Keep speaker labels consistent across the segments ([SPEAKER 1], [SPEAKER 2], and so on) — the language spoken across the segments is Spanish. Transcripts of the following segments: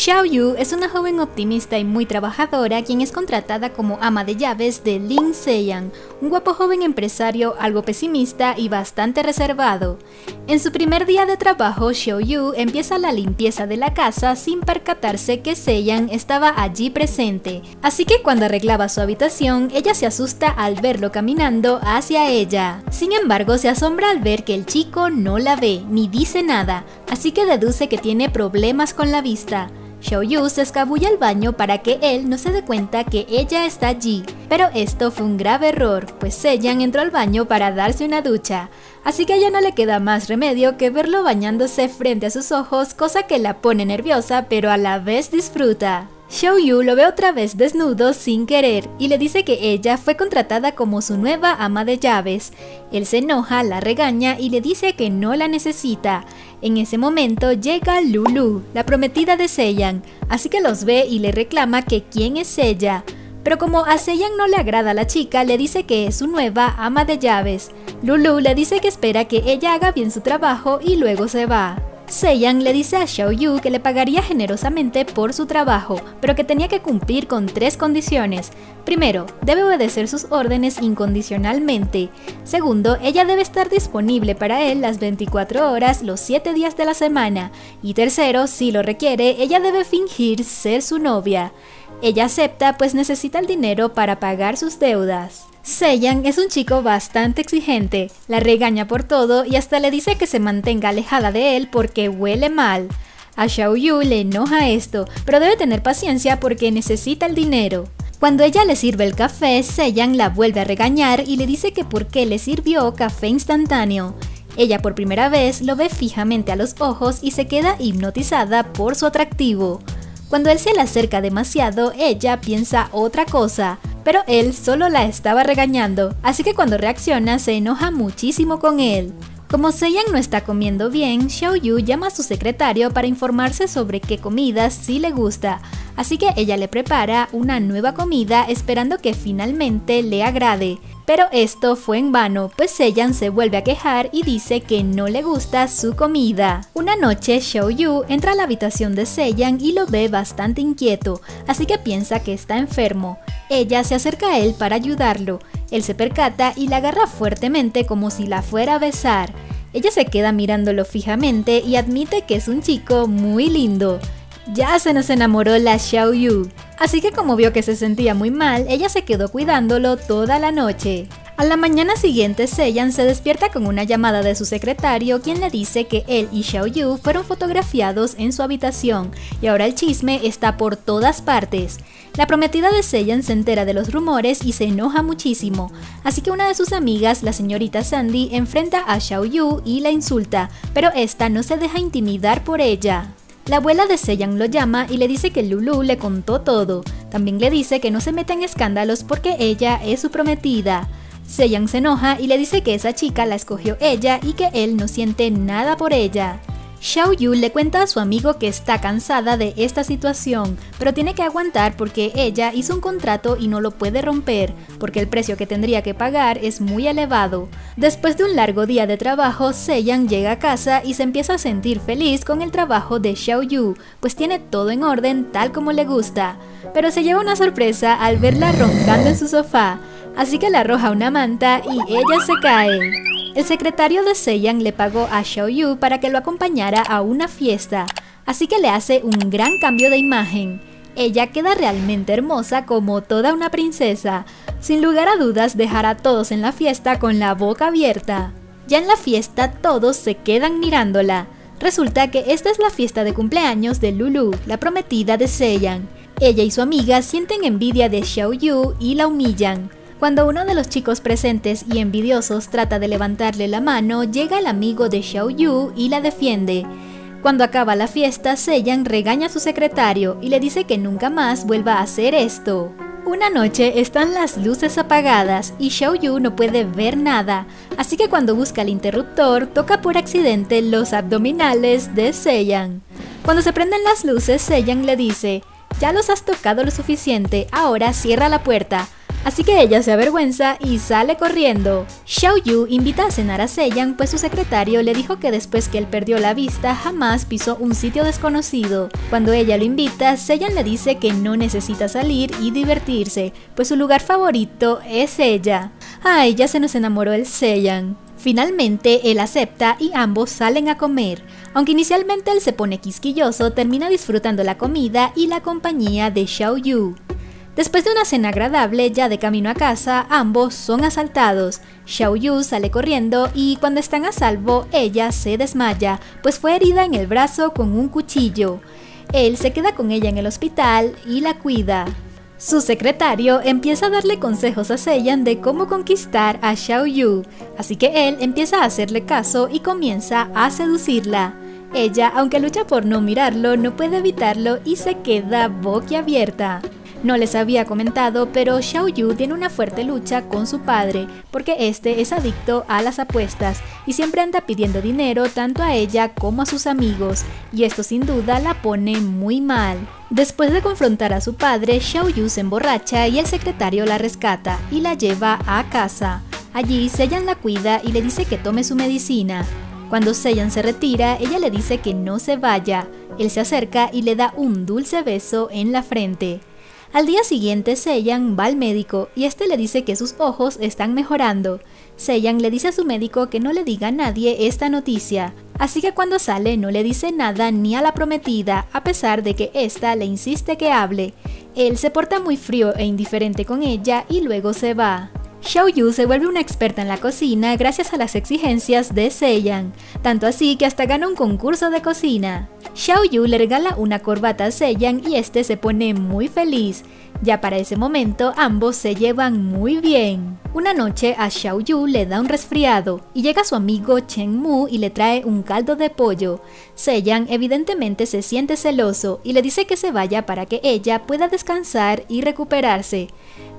[SPEAKER 1] Xiaoyu es una joven optimista y muy trabajadora quien es contratada como ama de llaves de Lin Seyang, un guapo joven empresario algo pesimista y bastante reservado. En su primer día de trabajo, Xiaoyu empieza la limpieza de la casa sin percatarse que Seyang estaba allí presente, así que cuando arreglaba su habitación, ella se asusta al verlo caminando hacia ella. Sin embargo, se asombra al ver que el chico no la ve ni dice nada, así que deduce que tiene problemas con la vista. Xiaoyu se escabulle al baño para que él no se dé cuenta que ella está allí, pero esto fue un grave error, pues Seyang entró al baño para darse una ducha, así que a ella no le queda más remedio que verlo bañándose frente a sus ojos, cosa que la pone nerviosa pero a la vez disfruta. Xiaoyu lo ve otra vez desnudo sin querer y le dice que ella fue contratada como su nueva ama de llaves. Él se enoja, la regaña y le dice que no la necesita. En ese momento llega Lulu, la prometida de Seyang, así que los ve y le reclama que quién es ella. Pero como a Seyang no le agrada a la chica, le dice que es su nueva ama de llaves. Lulu le dice que espera que ella haga bien su trabajo y luego se va. Seyang le dice a Xiaoyu que le pagaría generosamente por su trabajo, pero que tenía que cumplir con 3 condiciones. Primero, debe obedecer sus órdenes incondicionalmente. Segundo, ella debe estar disponible para él las 24 horas, los 7 días de la semana. Y tercero, si lo requiere, ella debe fingir ser su novia. Ella acepta pues necesita el dinero para pagar sus deudas. Seyang es un chico bastante exigente, la regaña por todo y hasta le dice que se mantenga alejada de él porque huele mal. A Xiaoyu le enoja esto, pero debe tener paciencia porque necesita el dinero. Cuando ella le sirve el café, Seyang la vuelve a regañar y le dice que por qué le sirvió café instantáneo. Ella por primera vez lo ve fijamente a los ojos y se queda hipnotizada por su atractivo. Cuando él se le acerca demasiado, ella piensa otra cosa, pero él solo la estaba regañando, así que cuando reacciona se enoja muchísimo con él. Como Seyang no está comiendo bien, Xiaoyu llama a su secretario para informarse sobre qué comidas sí le gusta, así que ella le prepara una nueva comida esperando que finalmente le agrade. Pero esto fue en vano, pues Seyang se vuelve a quejar y dice que no le gusta su comida. Una noche, Xiaoyu entra a la habitación de Seyang y lo ve bastante inquieto, así que piensa que está enfermo. Ella se acerca a él para ayudarlo. Él se percata y la agarra fuertemente como si la fuera a besar. Ella se queda mirándolo fijamente y admite que es un chico muy lindo. Ya se nos enamoró la Xiaoyu, así que como vio que se sentía muy mal, ella se quedó cuidándolo toda la noche. A la mañana siguiente, Seyang se despierta con una llamada de su secretario, quien le dice que él y Xiaoyu fueron fotografiados en su habitación y ahora el chisme está por todas partes. La prometida de Seyang se entera de los rumores y se enoja muchísimo, así que una de sus amigas, la señorita Sandy, enfrenta a Xiaoyu y la insulta, pero esta no se deja intimidar por ella. La abuela de Seyang lo llama y le dice que Lulu le contó todo. También le dice que no se meta en escándalos porque ella es su prometida. Seyang se enoja y le dice que esa chica la escogió ella y que él no siente nada por ella. Xiaoyu le cuenta a su amigo que está cansada de esta situación, pero tiene que aguantar porque ella hizo un contrato y no lo puede romper, porque el precio que tendría que pagar es muy elevado. Después de un largo día de trabajo, Seyang llega a casa y se empieza a sentir feliz con el trabajo de Xiaoyu, pues tiene todo en orden tal como le gusta. Pero se lleva una sorpresa al verla roncando en su sofá, así que le arroja una manta y ella se cae. El secretario de Seyang le pagó a Xiaoyu para que lo acompañara a una fiesta, así que le hace un gran cambio de imagen. Ella queda realmente hermosa como toda una princesa. Sin lugar a dudas dejará a todos en la fiesta con la boca abierta. Ya en la fiesta todos se quedan mirándola. Resulta que esta es la fiesta de cumpleaños de Lulu, la prometida de Seyang. Ella y su amiga sienten envidia de Xiaoyu y la humillan. Cuando uno de los chicos presentes y envidiosos trata de levantarle la mano, llega el amigo de Xiaoyu y la defiende. Cuando acaba la fiesta, Seyang regaña a su secretario y le dice que nunca más vuelva a hacer esto. Una noche están las luces apagadas y Xiaoyu no puede ver nada, así que cuando busca el interruptor, toca por accidente los abdominales de Seyang. Cuando se prenden las luces, Seyang le dice: "Ya los has tocado lo suficiente, ahora cierra la puerta". así que ella se avergüenza y sale corriendo. Xiao Yu invita a cenar a Seiyan, pues su secretario le dijo que después que él perdió la vista jamás pisó un sitio desconocido. Cuando ella lo invita, Seiyan le dice que no necesita salir y divertirse, pues su lugar favorito es ella. Ay, ya se nos enamoró el Seiyan. Finalmente él acepta y ambos salen a comer. Aunque inicialmente él se pone quisquilloso, termina disfrutando la comida y la compañía de Xiao Yu. Después de una cena agradable, ya de camino a casa, ambos son asaltados. Xiao Yu sale corriendo y cuando están a salvo, ella se desmaya, pues fue herida en el brazo con un cuchillo. Él se queda con ella en el hospital y la cuida. Su secretario empieza a darle consejos a Seiyan de cómo conquistar a Xiao Yu, así que él empieza a hacerle caso y comienza a seducirla. Ella, aunque lucha por no mirarlo, no puede evitarlo y se queda boquiabierta. No les había comentado, pero Xiao Yu tiene una fuerte lucha con su padre, porque este es adicto a las apuestas y siempre anda pidiendo dinero tanto a ella como a sus amigos, y esto sin duda la pone muy mal. Después de confrontar a su padre, Xiao Yu se emborracha y el secretario la rescata y la lleva a casa. Allí Seiyan la cuida y le dice que tome su medicina. Cuando Seiyan se retira, ella le dice que no se vaya. Él se acerca y le da un dulce beso en la frente. Al día siguiente, Seiyan va al médico y este le dice que sus ojos están mejorando. Seiyan le dice a su médico que no le diga a nadie esta noticia, así que cuando sale no le dice nada ni a la prometida, a pesar de que ésta le insiste que hable. Él se porta muy frío e indiferente con ella y luego se va. Xiao Yu se vuelve una experta en la cocina gracias a las exigencias de Seiyan, tanto así que hasta gana un concurso de cocina. Xiao Yu le regala una corbata a Seiyan y este se pone muy feliz. Ya para ese momento ambos se llevan muy bien. Una noche a Xiao Yu le da un resfriado y llega su amigo Chen Mu y le trae un caldo de pollo. Seiyan evidentemente se siente celoso y le dice que se vaya para que ella pueda descansar y recuperarse.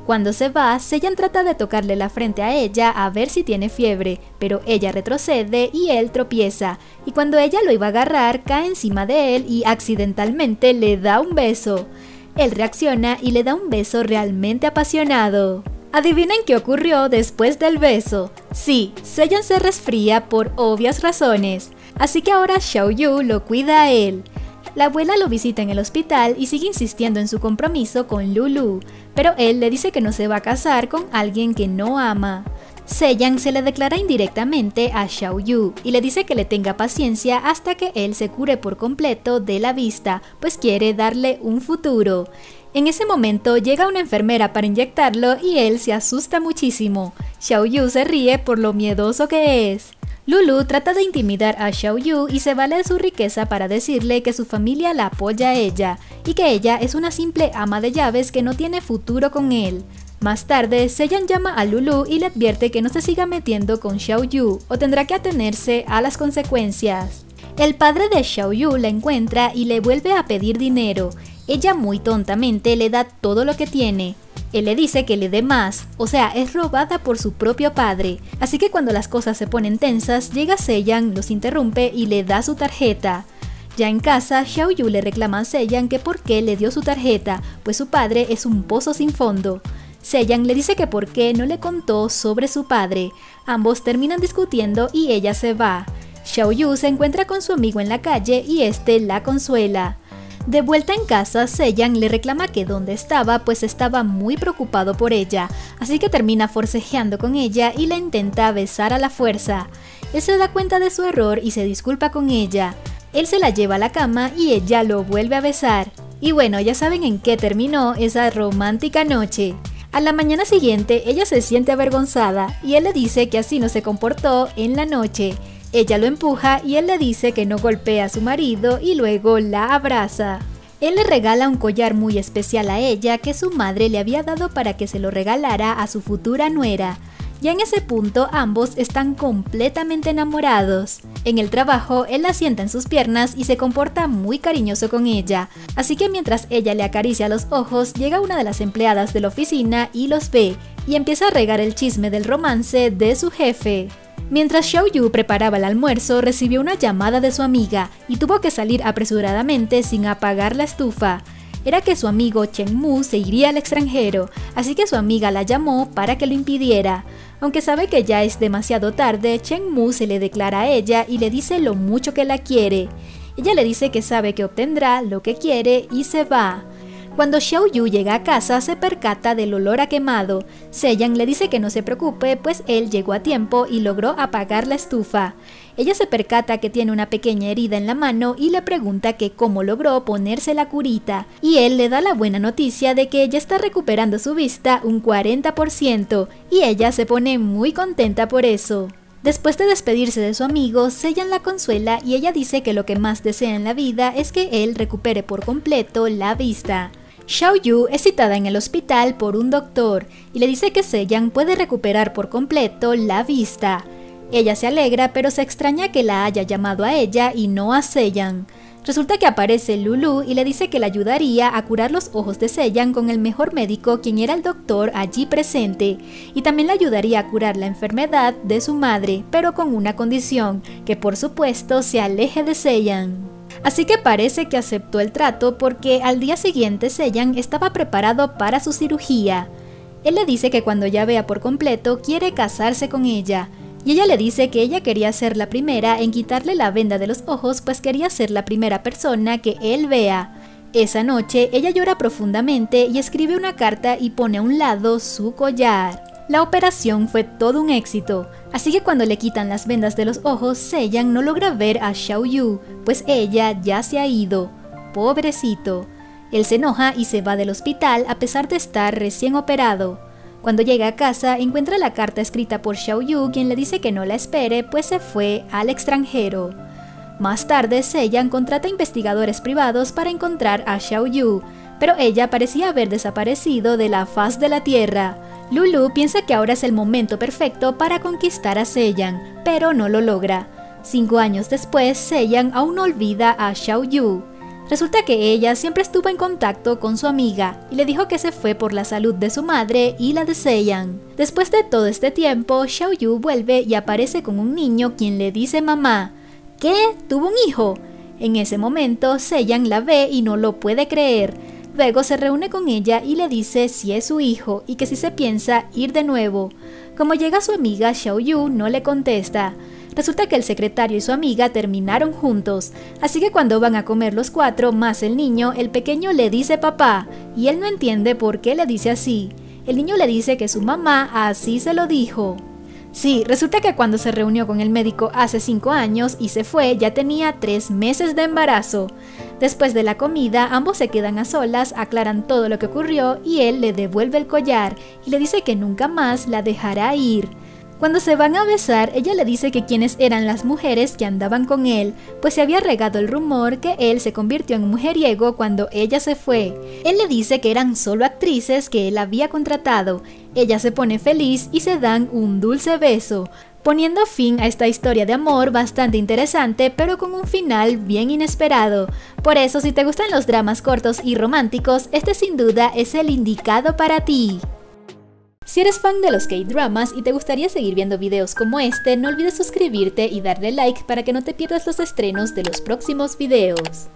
[SPEAKER 1] Cuando se va, Seiyan trata de tocarle la frente a ella a ver si tiene fiebre, pero ella retrocede y él tropieza, y cuando ella lo iba a agarrar, cae encima de él y accidentalmente le da un beso. Él reacciona y le da un beso realmente apasionado. ¿Adivinen qué ocurrió después del beso? Sí, Seiyan se resfría por obvias razones, así que ahora Xiao Yu lo cuida a él. La abuela lo visita en el hospital y sigue insistiendo en su compromiso con Lulu, pero él le dice que no se va a casar con alguien que no ama. Seiyan se le declara indirectamente a Xiao Yu y le dice que le tenga paciencia hasta que él se cure por completo de la vista, pues quiere darle un futuro. En ese momento llega una enfermera para inyectarlo y él se asusta muchísimo. Xiao Yu se ríe por lo miedoso que es. Lulu trata de intimidar a Xiao Yu y se vale de su riqueza para decirle que su familia la apoya a ella y que ella es una simple ama de llaves que no tiene futuro con él. Más tarde, Seiyan llama a Lulu y le advierte que no se siga metiendo con Xiao Yu o tendrá que atenerse a las consecuencias. El padre de Xiao Yu la encuentra y le vuelve a pedir dinero. Ella muy tontamente le da todo lo que tiene. Él le dice que le dé más, o sea, es robada por su propio padre. Así que cuando las cosas se ponen tensas, llega Seiyan, los interrumpe y le da su tarjeta. Ya en casa, Xiao Yu le reclama a Seiyan que por qué le dio su tarjeta, pues su padre es un pozo sin fondo. Seiyan le dice que por qué no le contó sobre su padre. Ambos terminan discutiendo y ella se va. Xiao Yu se encuentra con su amigo en la calle y este la consuela. De vuelta en casa, Seiyan le reclama que dónde estaba, pues estaba muy preocupado por ella, así que termina forcejeando con ella y la intenta besar a la fuerza. Él se da cuenta de su error y se disculpa con ella. Él se la lleva a la cama y ella lo vuelve a besar. Y bueno, ya saben en qué terminó esa romántica noche. A la mañana siguiente, ella se siente avergonzada y él le dice que así no se comportó en la noche. Ella lo empuja y él le dice que no golpea a su marido y luego la abraza. Él le regala un collar muy especial a ella que su madre le había dado para que se lo regalara a su futura nuera. Ya en ese punto ambos están completamente enamorados. En el trabajo, él la sienta en sus piernas y se comporta muy cariñoso con ella. Así que mientras ella le acaricia los ojos, llega una de las empleadas de la oficina y los ve, y empieza a regar el chisme del romance de su jefe. Mientras Xiao Yu preparaba el almuerzo, recibió una llamada de su amiga y tuvo que salir apresuradamente sin apagar la estufa. era que su amigo Cheng-moo se iría al extranjero, así que su amiga la llamó para que lo impidiera. Aunque sabe que ya es demasiado tarde, Cheng-moo se le declara a ella y le dice lo mucho que la quiere. Ella le dice que sabe que obtendrá lo que quiere y se va. Cuando Xiaoyu llega a casa, se percata del olor a quemado. Seiyan le dice que no se preocupe, pues él llegó a tiempo y logró apagar la estufa. Ella se percata que tiene una pequeña herida en la mano y le pregunta que cómo logró ponerse la curita. Y él le da la buena noticia de que ella está recuperando su vista un 40%, y ella se pone muy contenta por eso. Después de despedirse de su amigo, Seiyan la consuela y ella dice que lo que más desea en la vida es que él recupere por completo la vista. Xiaoyu es citada en el hospital por un doctor y le dice que Seiyan puede recuperar por completo la vista. Ella se alegra, pero se extraña que la haya llamado a ella y no a Seiyan. Resulta que aparece Lulu y le dice que le ayudaría a curar los ojos de Seiyan con el mejor médico, quien era el doctor allí presente, y también le ayudaría a curar la enfermedad de su madre, pero con una condición, que por supuesto se aleje de Seiyan. Así que parece que aceptó el trato porque al día siguiente Seiyan estaba preparado para su cirugía. Él le dice que cuando ya vea por completo quiere casarse con ella, y ella le dice que ella quería ser la primera en quitarle la venda de los ojos, pues quería ser la primera persona que él vea. Esa noche ella llora profundamente y escribe una carta y pone a un lado su collar. La operación fue todo un éxito, así que cuando le quitan las vendas de los ojos, Seiyan no logra ver a Xiaoyu, pues ella ya se ha ido. Pobrecito. Él se enoja y se va del hospital a pesar de estar recién operado. Cuando llega a casa, encuentra la carta escrita por Xiaoyu, quien le dice que no la espere, pues se fue al extranjero. Más tarde, Seiyan contrata investigadores privados para encontrar a Xiaoyu, pero ella parecía haber desaparecido de la faz de la Tierra. Lulu piensa que ahora es el momento perfecto para conquistar a Seiyan, pero no lo logra. 5 años después, Seiyan aún no olvida a Xiaoyu. Resulta que ella siempre estuvo en contacto con su amiga y le dijo que se fue por la salud de su madre y la de Seiyan. Después de todo este tiempo, Xiaoyu vuelve y aparece con un niño quien le dice mamá. ¿Qué? ¿Tuvo un hijo? En ese momento, Seiyan la ve y no lo puede creer. Luego se reúne con ella y le dice si es su hijo y que si se piensa ir de nuevo. Como llega su amiga, Xiaoyu no le contesta. Resulta que el secretario y su amiga terminaron juntos, así que cuando van a comer los 4 más el niño, el pequeño le dice papá, y él no entiende por qué le dice así. El niño le dice que su mamá así se lo dijo. Sí, resulta que cuando se reunió con el médico hace 5 años y se fue, ya tenía 3 meses de embarazo. Después de la comida, ambos se quedan a solas, aclaran todo lo que ocurrió y él le devuelve el collar y le dice que nunca más la dejará ir. Cuando se van a besar, ella le dice que quiénes eran las mujeres que andaban con él, pues se había regado el rumor que él se convirtió en mujeriego cuando ella se fue. Él le dice que eran solo actrices que él había contratado. Ella se pone feliz y se dan un dulce beso, poniendo fin a esta historia de amor bastante interesante, pero con un final bien inesperado. Por eso, si te gustan los dramas cortos y románticos, este sin duda es el indicado para ti. Si eres fan de los K-dramas y te gustaría seguir viendo videos como este, no olvides suscribirte y darle like para que no te pierdas los estrenos de los próximos videos.